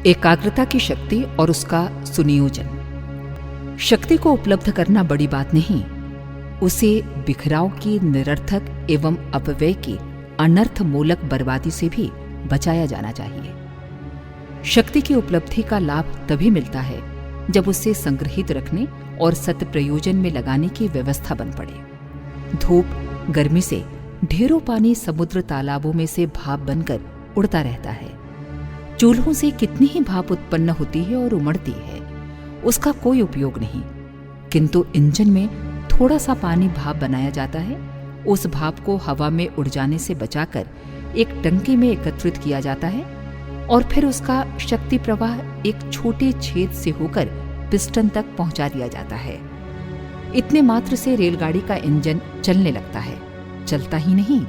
एकाग्रता की शक्ति और उसका सुनियोजन। शक्ति को उपलब्ध करना बड़ी बात नहीं, उसे बिखराव की निरर्थक एवं अपव्यय की अनर्थमूलक बर्बादी से भी बचाया जाना चाहिए। शक्ति की उपलब्धि का लाभ तभी मिलता है जब उसे संग्रहित रखने और सत्प्रयोजन में लगाने की व्यवस्था बन पड़े। धूप, गर्मी से ढेरों पानी समुद्र तालाबों में से भाप बनकर उड़ता रहता है। चूल्हों से कितनी ही भाप उत्पन्न होती है और उमड़ती है, उसका कोई उपयोग नहीं। किंतु इंजन में थोड़ा सा पानी भाप बनाया जाता है, उस भाप को हवा में उड़ जाने से बचाकर एक टंकी में एकत्रित किया जाता है और फिर उसका शक्ति प्रवाह एक छोटे छेद से होकर पिस्टन तक पहुंचा दिया जाता है। इतने मात्र से रेलगाड़ी का इंजन चलने लगता है। चलता ही नहीं,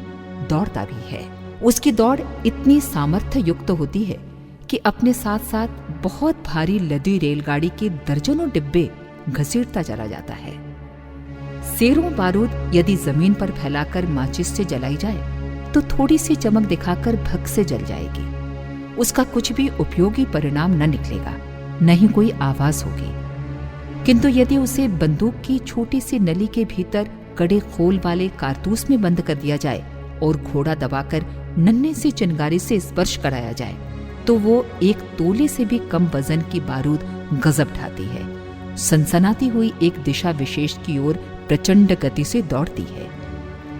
दौड़ता भी है। उसकी दौड़ इतनी सामर्थ्य युक्त होती है कि अपने साथ साथ बहुत भारी लदी रेलगाड़ी के दर्जनों डिब्बे घसीटता चला जाता है। सेरों बारूद यदि जमीन पर फैलाकर माचिस से जलाई जाए तो थोड़ी सी चमक दिखाकर भग से जल जाएगी। उसका कुछ भी उपयोगी परिणाम न निकलेगा, न ही कोई आवाज होगी। किंतु यदि उसे बंदूक की छोटी सी नली के भीतर कड़े खोल वाले कारतूस में बंद कर दिया जाए और घोड़ा दबाकर नन्हे सी चिंगारी से स्पर्श कराया जाए तो वो एक तोले से भी कम वजन की बारूद गजब ढाती है। सनसनाती हुई एक दिशा विशेष की ओर प्रचंड गति से दौड़ती है।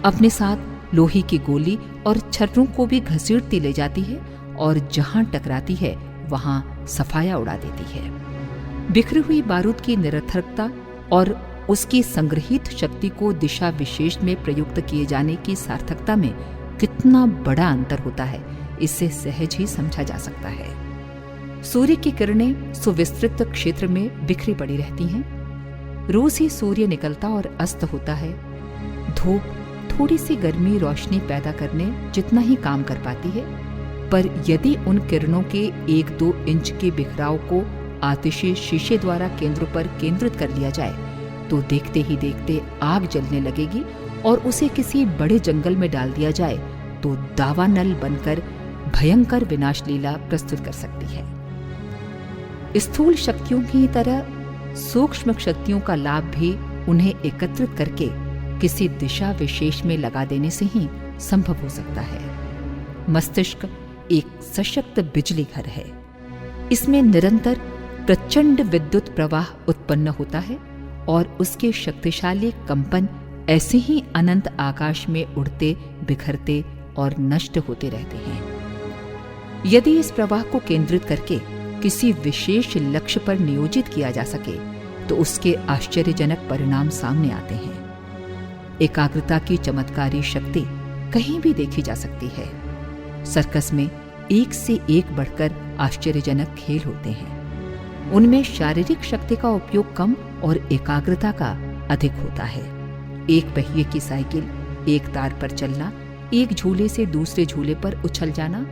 अपने साथ लोहे की गोली और छर्रों को भी घसीटती ले जाती है और जहां टकराती है वहां सफाया उड़ा देती है। बिखरी हुई बारूद की निरर्थकता और उसकी संग्रहित शक्ति को दिशा विशेष में प्रयुक्त किए जाने की सार्थकता में कितना बड़ा अंतर होता है, इससे सहज ही समझा जा सकता है। सूर्य की किरणें सुविस्तृत क्षेत्र में बिखरी पड़ी रहती हैं। रोज ही सूर्य निकलता और अस्त होता है। धूप थोड़ी सी गर्मी रोशनी पैदा करने जितना ही काम कर पाती है, पर यदि उन किरणों के 1-2 इंच के बिखराव को आतिशी शीशे द्वारा केंद्र पर केंद्रित कर लिया जाए तो देखते ही देखते आग जलने लगेगी और उसे किसी बड़े जंगल में डाल दिया जाए तो दावानल बनकर भयंकर विनाश लीला प्रस्तुत कर सकती है। स्थूल शक्तियों की तरह सूक्ष्म शक्तियों का लाभ भी उन्हें एकत्रित करके किसी दिशा विशेष में लगा देने से ही संभव हो सकता है। मस्तिष्क एक सशक्त बिजली घर है। इसमें निरंतर प्रचंड विद्युत प्रवाह उत्पन्न होता है और उसके शक्तिशाली कंपन ऐसे ही अनंत आकाश में उड़ते, बिखरते और नष्ट होते रहते हैं। यदि इस प्रवाह को केंद्रित करके किसी विशेष लक्ष्य पर नियोजित किया जा सके तो उसके आश्चर्यजनक परिणाम सामने आते हैं। एकाग्रता की चमत्कारी शक्ति कहीं भी देखी जा सकती है। सर्कस में एक से एक बढ़कर आश्चर्यजनक खेल होते हैं। उनमें शारीरिक शक्ति का उपयोग कम और एकाग्रता का अधिक होता है। एक पहिए की साइकिल, एक तार पर चलना, एक झूले से दूसरे झूले पर उछल जाना,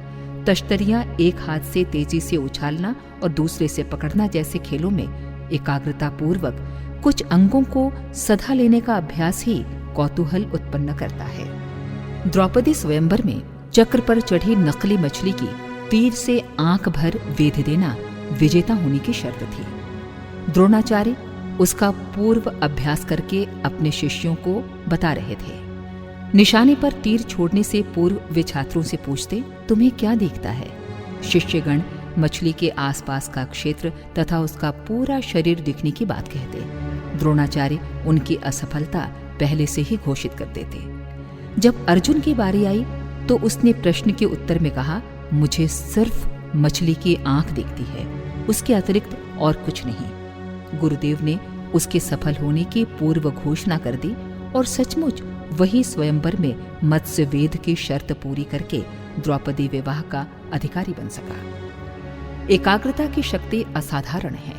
तश्तरियां एक हाथ से तेजी से उछालना और दूसरे से पकड़ना जैसे खेलों में एकाग्रता पूर्वक कुछ अंगों को सधा लेने का अभ्यास ही कौतूहल उत्पन्न करता है। द्रौपदी स्वयंवर में चक्र पर चढ़ी नकली मछली की तीर से आंख भर वेध देना विजेता होने की शर्त थी। द्रोणाचार्य उसका पूर्व अभ्यास करके अपने शिष्यों को बता रहे थे। निशाने पर तीर छोड़ने से पूर्व वे छात्रों से पूछते, तुम्हें क्या दिखता है? शिष्यगण मछली के आसपास का क्षेत्र तथा उसका पूरा शरीर दिखने की बात कहते। द्रोणाचार्य उनकी असफलता पहले से ही घोषित कर देते। जब अर्जुन की बारी आई तो उसने प्रश्न के उत्तर में कहा, मुझे सिर्फ मछली की आंख दिखती है, उसके अतिरिक्त और कुछ नहीं। गुरुदेव ने उसके सफल होने की पूर्व घोषणा कर दी और सचमुच वही स्वयंवर में मत्स्य वेद की शर्त पूरी करके द्रौपदी विवाह का अधिकारी बन सका। एकाग्रता की शक्ति असाधारण है।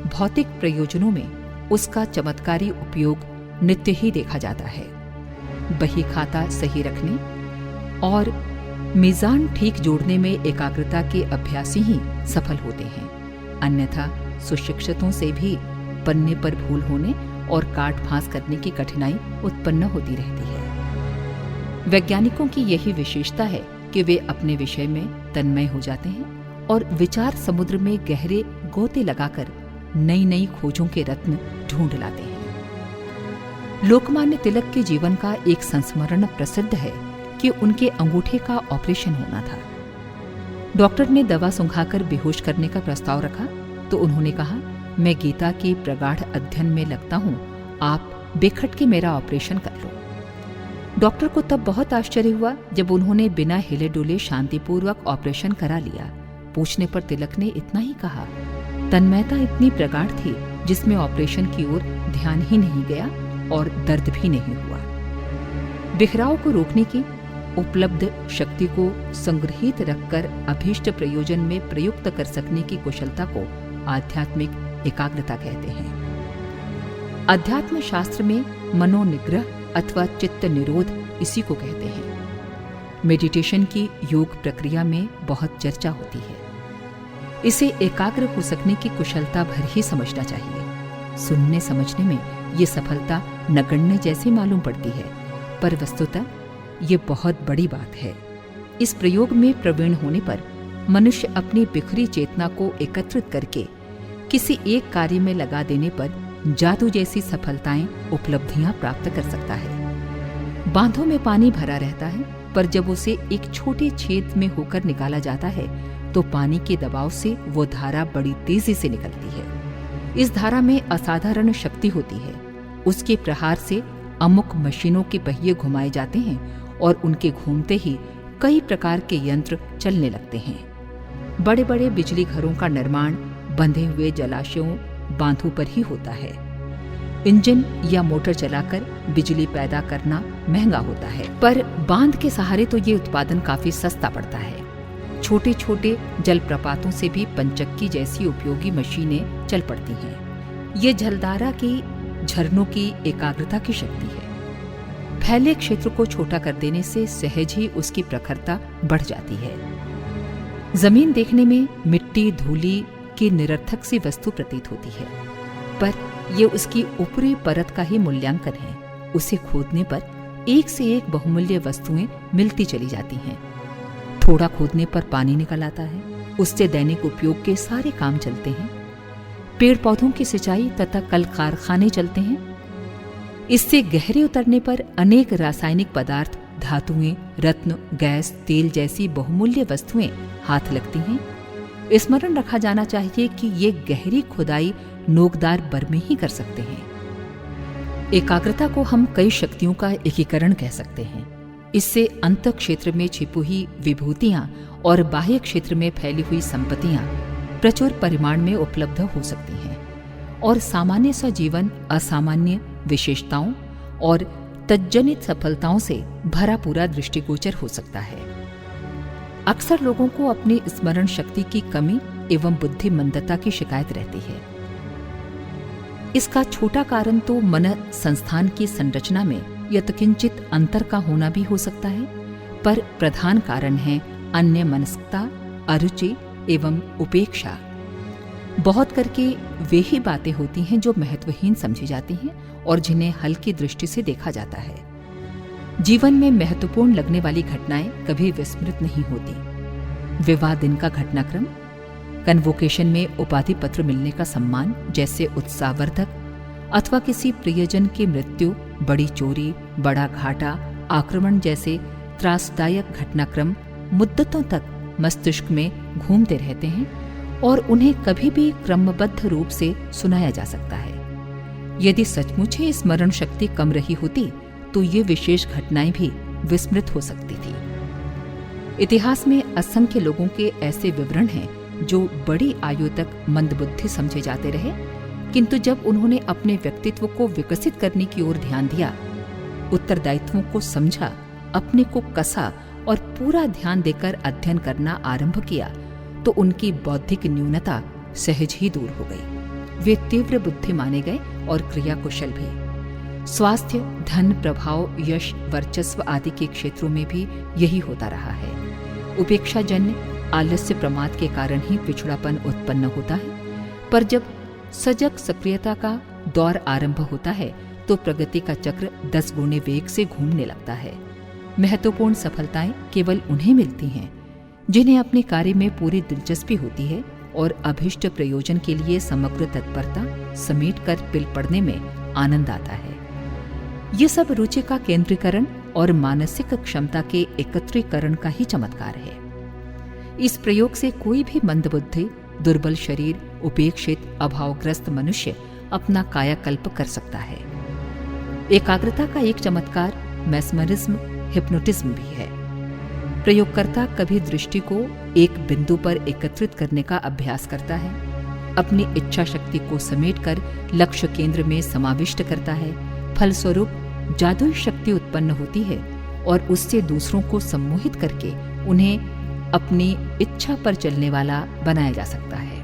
भौतिक प्रयोजनों में उसका चमत्कारी उपयोग नित्य ही देखा जाता है। बही खाता सही रखने और मीज़ान ठीक जोड़ने में एकाग्रता के अभ्यासी ही सफल होते हैं, अन्यथा सुशिक्षितों से भी पन्ने पर भूल होने और काट फांस करने की कठिनाई उत्पन्न होती रहती है। वैज्ञानिकों की यही विशेषता है कि वे अपने विषय में तन्मय हो जाते हैं और विचार समुद्र में गहरे गोते लगाकर नई नई खोजों के रत्न ढूंढ लाते हैं। लोकमान्य तिलक के जीवन का एक संस्मरण प्रसिद्ध है कि उनके अंगूठे का ऑपरेशन होना था। डॉक्टर ने दवा सुंघाकर बेहोश करने का प्रस्ताव रखा तो उन्होंने कहा, मैं गीता के प्रगाढ़ अध्ययन में लगता हूं, आप बेखट के मेरा ऑपरेशन कर लो। डॉक्टर को तब बहुत आश्चर्य हुआ जब उन्होंने बिना हिले डुले शांतिपूर्वक ऑपरेशन करा लिया। पूछने पर तिलक ने इतना ही कहा, तन्मयता इतनी प्रगाढ़ थी जिसमें ऑपरेशन की ओर ध्यान ही नहीं गया और दर्द भी नहीं हुआ। बिखराव को रोकने की उपलब्ध शक्ति को संग्रहित रखकर अभीष्ट प्रयोजन में प्रयुक्त कर सकने की कुशलता को आध्यात्मिक एकाग्रता कहते हैं। अध्यात्म शास्त्र में मनोनिग्रह अथवा चित्त निरोध इसी को कहते हैं। मेडिटेशन की योग प्रक्रिया में बहुत चर्चा होती है। इसे एकाग्र हो सकने की कुशलता भर ही समझना चाहिए। सुनने समझने में ये सफलता नगण्य जैसी मालूम पड़ती है, पर वस्तुतः ये बहुत बड़ी बात है। इस प्रयोग में प्रवीण होने पर मनुष्य अपनी बिखरी चेतना को एकत्रित करके किसी एक कार्य में लगा देने पर जादू जैसी सफलताएं, उपलब्धियां प्राप्त कर सकता है। बांधों में पानी भरा रहता है, पर जब उसे एक छोटे छेद में होकर निकाला जाता है तो पानी के दबाव से वो धारा बड़ी तेजी से निकलती है। इस धारा में असाधारण शक्ति होती है। उसके प्रहार से अमुक मशीनों के पहिए घुमाए जाते हैं और उनके घूमते ही कई प्रकार के यंत्र चलने लगते हैं। बड़े बड़े बिजली घरों का निर्माण बंधे हुए जलाशयों, बांधों पर ही होता है। इंजन या मोटर चलाकर बिजली पैदा करना महंगा होता है, पर बांध के सहारे तो ये उत्पादन काफी सस्ता पड़ता है। छोटे छोटे जलप्रपातों से भी पंचक्की जैसी उपयोगी मशीनें चल पड़ती हैं। ये जलधारा की झरनों की एकाग्रता की शक्ति है। फैले क्षेत्र को छोटा कर देने से सहज ही उसकी प्रखरता बढ़ जाती है। जमीन देखने में मिट्टी धूली की निरर्थक सी वस्तु प्रतीत होती है, पर यह उसकी ऊपरी परत का ही मूल्यांकन है। उसे खोदने पर एक से एक बहुमूल्य वस्तुएं मिलती चली जाती हैं। थोड़ा खोदने पर पानी निकल आता है, उससे दैनिक उपयोग के सारे काम चलते हैं। पेड़ पौधों की सिंचाई तथा कल कारखाने चलते हैं। इससे गहरे उतरने पर अनेक रासायनिक पदार्थ, धातुएं, रत्न, गैस, तेल जैसी बहुमूल्य वस्तुएं हाथ लगती हैं। स्मरण रखा जाना चाहिए कि ये गहरी खुदाई नोकदार बर्मे ही कर सकते हैं। एकाग्रता को हम कई शक्तियों का एकीकरण कह सकते हैं। इससे अंत क्षेत्र में छिपी हुई विभूतियां और बाह्य क्षेत्र में फैली हुई संपत्तियां प्रचुर परिमाण में उपलब्ध हो सकती हैं और सामान्य सा जीवन असामान्य विशेषताओं और तज्जनित सफलताओं से भरा पूरा दृष्टिगोचर हो सकता है। अक्सर लोगों को अपनी स्मरण शक्ति की कमी एवं बुद्धि मंदता की शिकायत रहती है। इसका छोटा कारण तो मन संस्थान की संरचना में यत्किंचित अंतर का होना भी हो सकता है, पर प्रधान कारण है अन्य मनस्कता, अरुचि एवं उपेक्षा। बहुत करके वे ही बातें होती हैं जो महत्वहीन समझी जाती हैं और जिन्हें हल्की दृष्टि से देखा जाता है। जीवन में महत्वपूर्ण लगने वाली घटनाएं कभी विस्मृत नहीं होती। विवाह दिन का घटनाक्रम, कन्वोकेशन में उपाधि पत्र मिलने का सम्मान जैसे उत्साहवर्धक, अथवा किसी प्रियजन की मृत्यु, बड़ी चोरी, बड़ा घाटा, आक्रमण जैसे त्रासदायक घटनाक्रम मुद्दतों तक मस्तिष्क में घूमते रहते हैं और उन्हें कभी भी क्रमबद्ध रूप से सुनाया जा सकता है। यदि सचमुच ही स्मरण शक्ति कम रही होती तो ये विशेष घटनाएं भी विस्मृत हो सकती थी। इतिहास में असंख्य लोगों के ऐसे विवरण हैं जो बड़ी आयु तक मंदबुद्धि समझे जाते रहे, किंतु जब उन्होंने अपने व्यक्तित्व को विकसित करने की ओर ध्यान दिया, उत्तरदायित्वों को समझा, अपने को कसा और पूरा ध्यान देकर अध्ययन करना आरंभ किया, तो उनकी बौद्धिक न्यूनता सहज ही दूर हो गई। वे तीव्र बुद्धि माने गए और क्रिया कुशल भी। स्वास्थ्य, धन, प्रभाव, यश, वर्चस्व आदि के क्षेत्रों में भी यही होता रहा है। उपेक्षाजन्य आलस्य प्रमाद के कारण ही पिछड़ापन उत्पन्न होता है, पर जब सजग सक्रियता का दौर आरंभ होता है तो प्रगति का चक्र 10 गुने वेग से घूमने लगता है। महत्वपूर्ण सफलताएं केवल उन्हें मिलती हैं जिन्हें अपने कार्य में पूरी दिलचस्पी होती है और अभिष्ट प्रयोजन के लिए समग्र तत्परता समेट कर पिल पड़ने में आनंद आता है। ये सब रुचि का केंद्रीकरण और मानसिक क्षमता के एकत्रीकरण का ही चमत्कार है। इस प्रयोग से कोई भी मंदबुद्धि, दुर्बल शरीर, उपेक्षित, अभावग्रस्त मनुष्य अपना कायाकल्प कर सकता है। एकाग्रता का एक चमत्कार मैस्मरिज्म, हिप्नोटिज्म भी है। प्रयोगकर्ता कभी दृष्टि को एक बिंदु पर एकत्रित करने का अभ्यास करता है, अपनी इच्छा शक्ति को समेटकर लक्ष्य केंद्र में समाविष्ट करता है। फलस्वरूप जादुई शक्ति उत्पन्न होती है और उससे दूसरों को सम्मोहित करके उन्हें अपनी इच्छा पर चलने वाला बनाया जा सकता है।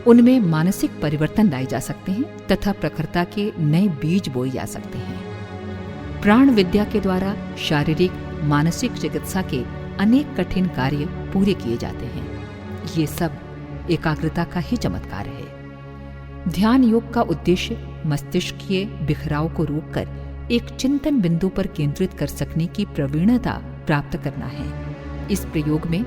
उनमें मानसिक परिवर्तन लाए जा सकते हैं तथा प्रखरता के नए बीज बोए जा सकते हैं। प्राण विद्या के द्वारा शारीरिक, मानसिक चिकित्सा के अनेक कठिन कार्य पूरे किए जाते हैं। ये सब एकाग्रता का ही चमत्कार है। ध्यान योग का उद्देश्य मस्तिष्कीय बिखराव को रोककर एक चिंतन बिंदु पर केंद्रित कर सकने की प्रवीणता प्राप्त करना है। इस प्रयोग में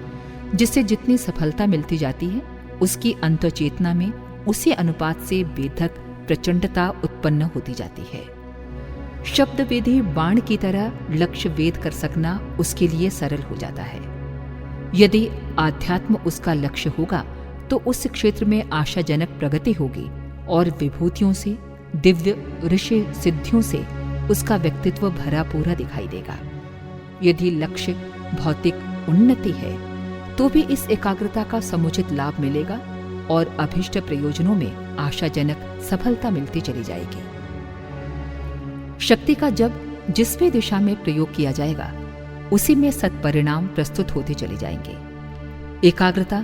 जिससे जितनी सफलता मिलती जाती है, उसकी अंतःचेतना में उसी अनुपात से बेधक प्रचंडता उत्पन्न होती जाती है। शब्द विधि बाण की तरह लक्ष्य वेद कर सकना उसके लिए सरल हो जाता है। यदि आध्यात्म उसका लक्ष्य होगा तो उस क्षेत्र में आशाजनक प्रगति होगी और विभूतियों से, दिव्य ऋषि सिद्धियों से उसका व्यक्तित्व भरा पूरा दिखाई देगा। यदि लक्ष्य भौतिक उन्नति है तो भी इस एकाग्रता का समुचित लाभ मिलेगा और अभिष्ट प्रयोजनों में आशाजनक सफलता मिलती चली जाएगी। शक्ति का जब जिस भी दिशा में प्रयोग किया जाएगा उसी में सत्परिणाम प्रस्तुत होते चले जाएंगे। एकाग्रता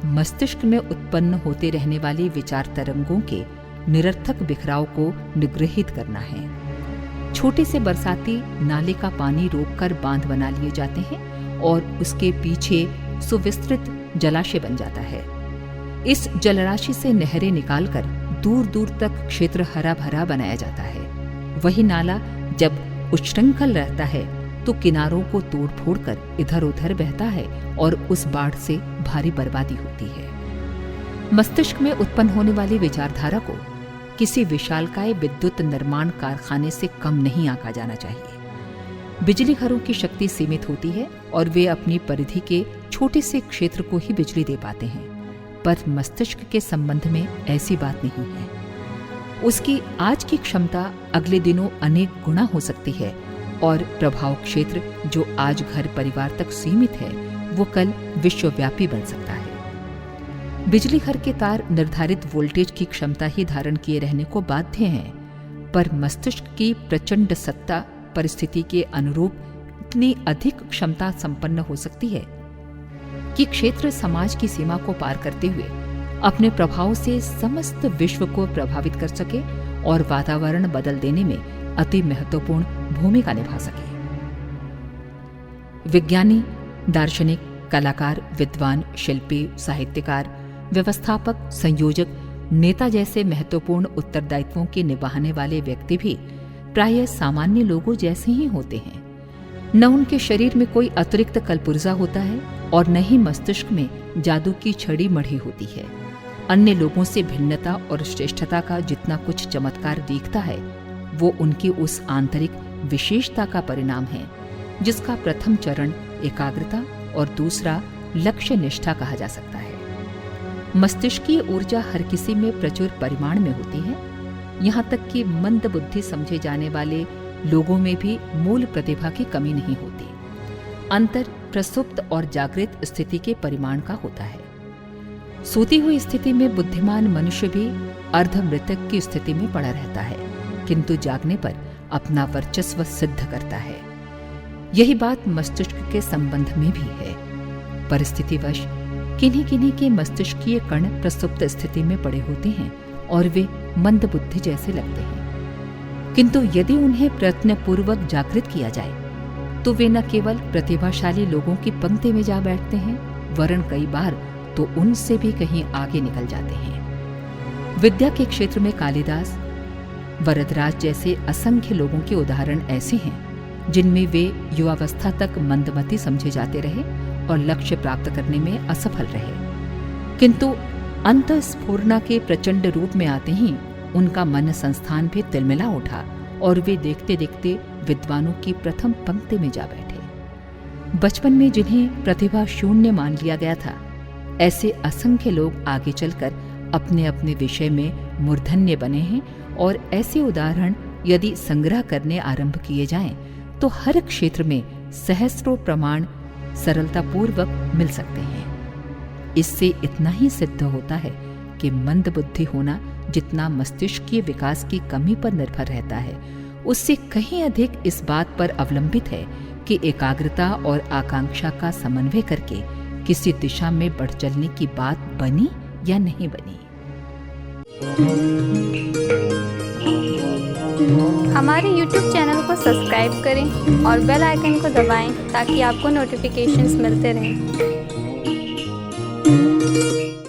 मस्तिष्क में उत्पन्न होते रहने वाली विचार तरंगों के निरर्थक बिखराव को निगृहित करना है। छोटे से बरसाती नाले का पानी रोककर बांध बना लिए जाते हैं और उसके पीछे सुविस्तृत जलाशय बन जाता है। इस जलराशि से नहरें निकालकर दूर दूर तक क्षेत्र हरा भरा बनाया जाता है। वही नाला जब उच्छृंखल रहता है तो किनारों को तोड़ फोड़ कर इधर उधर बहता है और उस बाढ़ से भारी बर्बादी होती है। मस्तिष्क में उत्पन्न होने वाली विचारधारा को किसी विशालकाय विद्युत निर्माण कारखाने से कम नहीं आंका जाना चाहिए। बिजली घरों की शक्ति सीमित होती है और वे अपनी परिधि के छोटे से क्षेत्र को ही बिजली दे पाते हैं, पर मस्तिष्क के संबंध में ऐसी बात नहीं है। उसकी आज की क्षमता अगले दिनों अनेक गुना हो सकती है और प्रभाव क्षेत्र जो आज घर परिवार तक सीमित है वो कल विश्वव्यापी बन सकता है। बिजली घर के तार निर्धारित वोल्टेज की क्षमता ही धारण किए रहने को बाध्य हैं, पर मस्तिष्क की प्रचंड सत्ता परिस्थिति के अनुरूप इतनी अधिक क्षमता संपन्न हो सकती है कि क्षेत्र समाज की सीमा को पार करते हुए अपने प्रभाव से समस्त विश्व को प्रभावित कर सके और वातावरण बदल देने में अति महत्वपूर्ण भूमिका निभा सके। विज्ञानी, दार्शनिक, कलाकार, विद्वान, शिल्पी, साहित्यकार, व्यवस्थापक, संयोजक, नेता जैसे महत्वपूर्ण उत्तरदायित्वों के निभाने वाले व्यक्ति भी प्रायः सामान्य लोगों जैसे ही होते हैं। न उनके शरीर में कोई अतिरिक्त कलपुर्जा होता है और न ही मस्तिष्क में जादू की छड़ी मढ़ी होती है। अन्य लोगों से भिन्नता और श्रेष्ठता का जितना कुछ चमत्कार दिखता है वो उनकी उस आंतरिक विशेषता का परिणाम है जिसका प्रथम चरण एकाग्रता और दूसरा लक्ष्य निष्ठा कहा जा सकता है। मस्तिष्कीय ऊर्जा हर किसी में प्रचुर परिमाण में होती है, यहाँ तक कि मंद बुद्धि समझे जाने वाले लोगों में भी मूल प्रतिभा की कमी नहीं होती। अंतर प्रसुप्त और जागृत स्थिति के परिमाण का होता है। सोती हुई स्थिति में बुद्धिमान मनुष्य भी अर्धमृतक की स्थिति में पड़ा रहता है, किंतु जागने पर अपना वर्चस्व सिद्ध करता है। यही बात मस्तिष्क के संबंध में भी है। परिस्थितिवश किन्हीं किन्हीं के मस्तिष्कीय कण प्रसुप्त स्थिति में पड़े होते हैं और वे मंद बुद्धि जैसे लगते हैं, किंतु यदि उन्हें प्रयत्नपूर्वक जागृत किया जाए तो वे न केवल प्रतिभाशाली लोगों की पंक्ति में जा बैठते हैं, वरन कई बार तो उनसे भी कहीं आगे निकल जाते हैं। विद्या के क्षेत्र में कालिदास, वरदराज जैसे असंख्य लोगों के उदाहरण ऐसे हैं जिनमें वे युवावस्था तक मंदमती समझे जाते रहे और लक्ष्य प्राप्त करने में असफल रहे। किंतु अंतःस्फूर्णा के प्रचंड रूप में आते ही उनका मन संस्थान भी तिलमिला उठा और वे देखते देखते विद्वानों की प्रथम पंक्ति में जा बैठे। बचपन में जिन्हें प्रतिभा शून्य मान लिया गया था, ऐसे असंख्य लोग आगे चलकर अपने अपने विषय में मूर्धन्य बने हैं और ऐसे उदाहरण यदि संग्रह करने आरंभ किए जाएं, तो हर क्षेत्र में सहस्त्रों प्रमाण सरलतापूर्वक मिल सकते हैं। इससे इतना ही सिद्ध होता है कि मंद बुद्धि होना जितना मस्तिष्कीय विकास की कमी पर निर्भर रहता है, उससे कहीं अधिक इस बात पर अवलंबित है कि एकाग्रता और आकांक्षा का समन्वय करके किसी दिशा में बढ़ चलने की बात बनी या नहीं बनी। हमारे YouTube चैनल को सब्सक्राइब करें और बेल आइकन को दबाएं ताकि आपको नोटिफिकेशंस मिलते रहें।